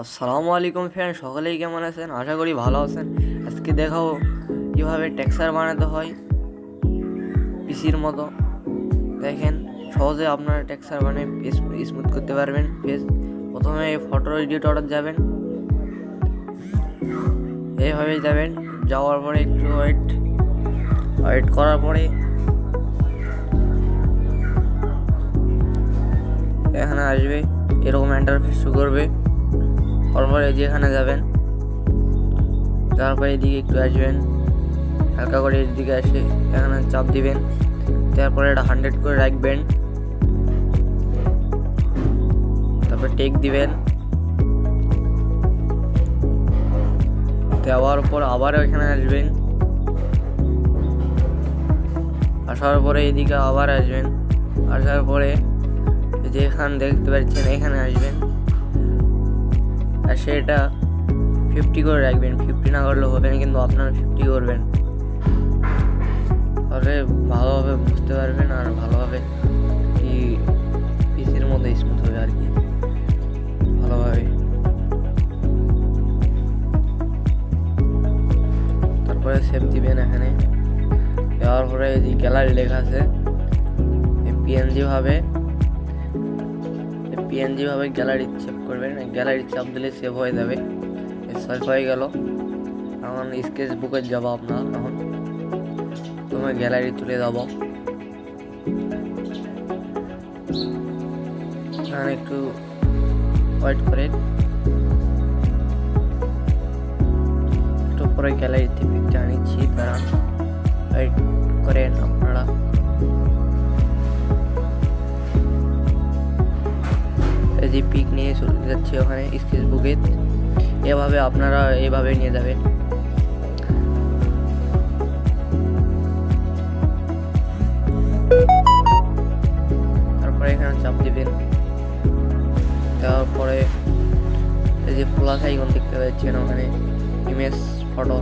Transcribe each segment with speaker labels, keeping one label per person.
Speaker 1: আসসালামু আলাইকুম ফ্রেন্ড, সকলেই কেমন আছেন? আশা করি ভালো আছেন। আজকে দেখাবো কিভাবে টেক্সচার বানাতে হয় পিসির মতো। দেখেন, সহজে আপনারা টেক্সচার বানিয়ে স্মুথ করতে পারবেন ফেস। প্রথমে ফটো এডিটরে যাবেন, এইভাবে যাবেন। যাওয়ার পরে একটু ওয়েট করার পরে এখানে আসবে, এরকম ইন্টারফেস শো করবে। তারপরে যেখানে যাবেন, তারপরে এদিকে একটু আসবেন, হালকা করে এদিকে আসে এখানে চাপ দিবেন। তারপরে এটা 100 করে রাখবেন, তারপর টেক দিবেন। দেওয়ার পর আবার এখানে আসবেন, আসার পরে এদিকে আবার আসবেন। আসার পরে যেখানে দেখতে পাচ্ছেন এখানে আসবেন, আর সেটা 50 করে রাখবেন। 50 না করলে হবে না, কিন্তু আপনারা 50 করবেন, তাহলে ভালোভাবে বুঝতে পারবেন আর ভালোভাবে কি পিসির মধ্যে স্মুথ হবে আর কি ভালোভাবে। তারপরে সেভ দিবেন। এখানে দেওয়ার পরে এই গ্যালারি লেখা আছে, পিএনজি ভাবে গ্যালারি সেভ করবেন। গ্যালারি চাপ দিলে সেভ হয়ে যাবে। সেভ হয়ে গেল। এখন স্কেচ বুকে যাব আপনার। এখন তোমার গ্যালারি তুলে যাব। এখানে একটু ওয়েট করে, একটু পরে গ্যালারিতে পিকটা আনিচ্ছি, দাঁড়ান, ওয়েট করেন আপনারা। এই যে পিক নিয়ে চলে যাচ্ছে ওখানে স্কেচ বুকে। এভাবে আপনারা এইভাবে নিয়ে যাবেন। তারপরে এখানে চাপ দিবেন। দেওয়ার পরে এই যে প্লাস আইকন দেখতে পাচ্ছেন ওখানে ইমেজ ফটো,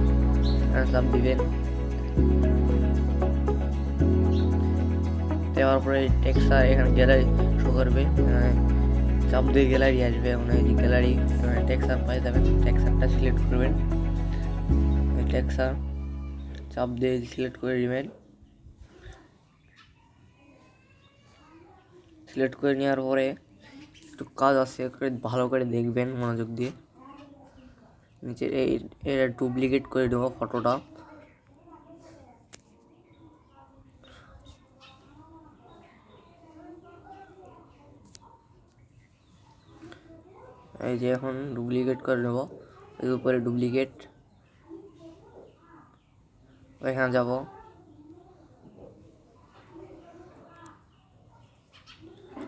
Speaker 1: এখানে চাপ দিবেন। দেওয়ার পরে টেক্সচার এখানে গ্যালারি শো করবে, চাপ দিয়ে গ্যালারি আসবে। এখন এই যে গ্যালারি টেক্সচার পাই যাবেন, টেক্সচারটা সিলেক্ট করবেন। টেক্সচার চাপ দিয়ে সিলেক্ট করে নেবেন। সিলেক্ট করে নেওয়ার পরে একটু কাজ আছে, ভালো করে দেখবেন মনোযোগ দিয়ে। নিচে এটা ডুপ্লিকেট করে দেবো ফটোটা। এই যে এখন ডুপ্লিকেট করে নেব, এর উপরে ডুপ্লিকেট, এখানে যাব।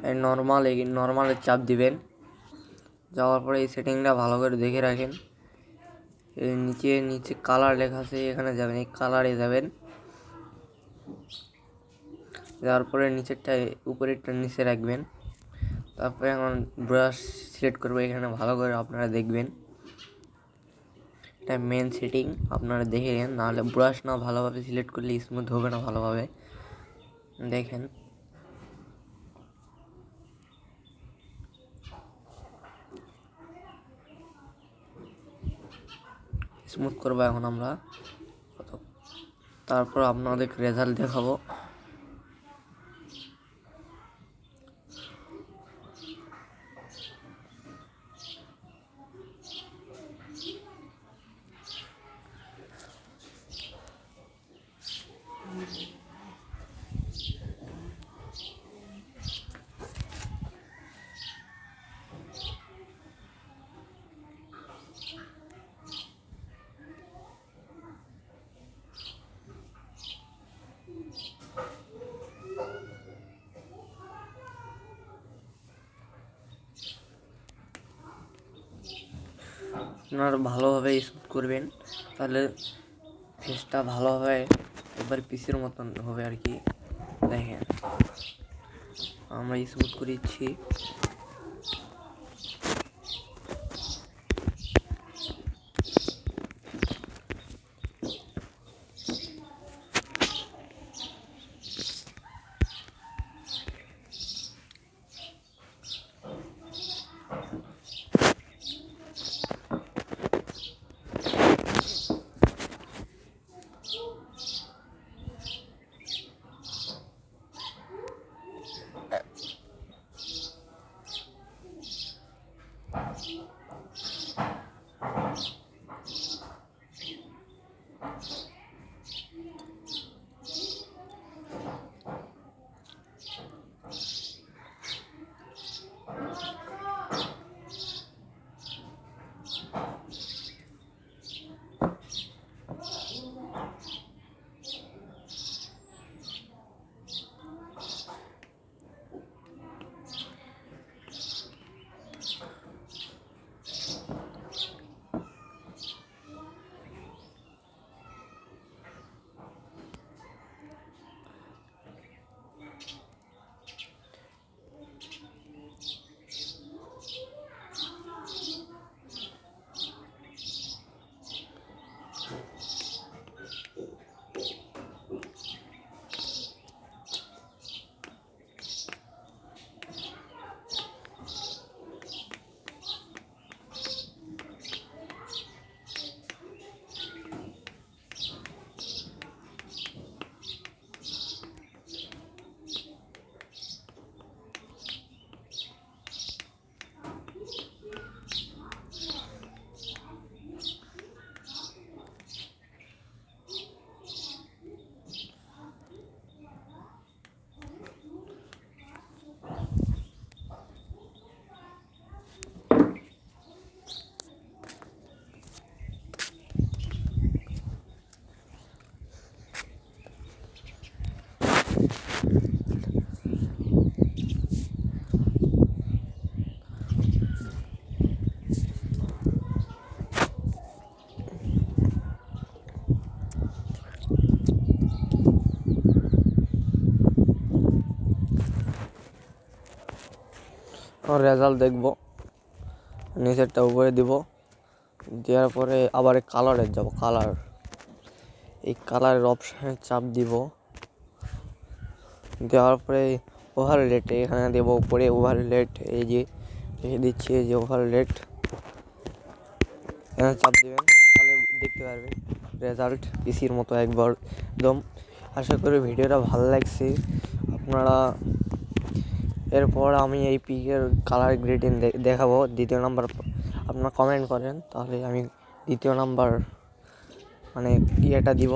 Speaker 1: এই নর্মালে চাপ দিবেন। যাওয়ার পরে এই সেটিংটা ভালো করে দেখে রাখেন। এই নিচে কালার লেখা আছে, এখানে যাবেন, এই কালারে যাবেন। যাওয়ার পরে নিচেরটা উপরেরটা নিচে রাখবেন। তারপরে এখন ব্রাশ সিলেক্ট করবো, এখানে ভালো করে আপনারা দেখবেন। এটা মেন সেটিং, আপনারা দেখে নেন, নাহলে ব্রাশ না ভালোভাবে সিলেক্ট করলে স্মুথ হবে না ভালোভাবে। দেখেন, স্মুথ করবো এখন আমরা। তারপর আপনাদের রেজাল্ট দেখাবো। আপনারা ভালোভাবে স্মুথ করবেন, তাহলে ফেসটা ভালোভাবে একবার পিসের মতন হবে আর কি। দেখেন, আমরা স্মুথ করে দিচ্ছি। রেজাল্ট দেখব, নিচেরটা উপরে দিব, দেওয়ার পরে আবার কালারে যাব। এই কালারের অপশানে চাপ দিব, দেওয়ার পরে ওভারলেট এখানে দেবো উপরে। ওভারলেট এই যে দিচ্ছি, এই যে ওভারলেট এখানে চাপ দেবেন, তাহলে দেখতে পারবেন রেজাল্ট পিসির মতো একবার একদম। আশা করি ভিডিওটা ভালো লাগছে আপনারা। এরপর আমি এই পিকের কালার গ্রেডিং দেখাবো। দ্বিতীয় নাম্বার আপনারা কমেন্ট করেন, তাহলে আমি দ্বিতীয় নাম্বার মানে ইয়েটা দিব।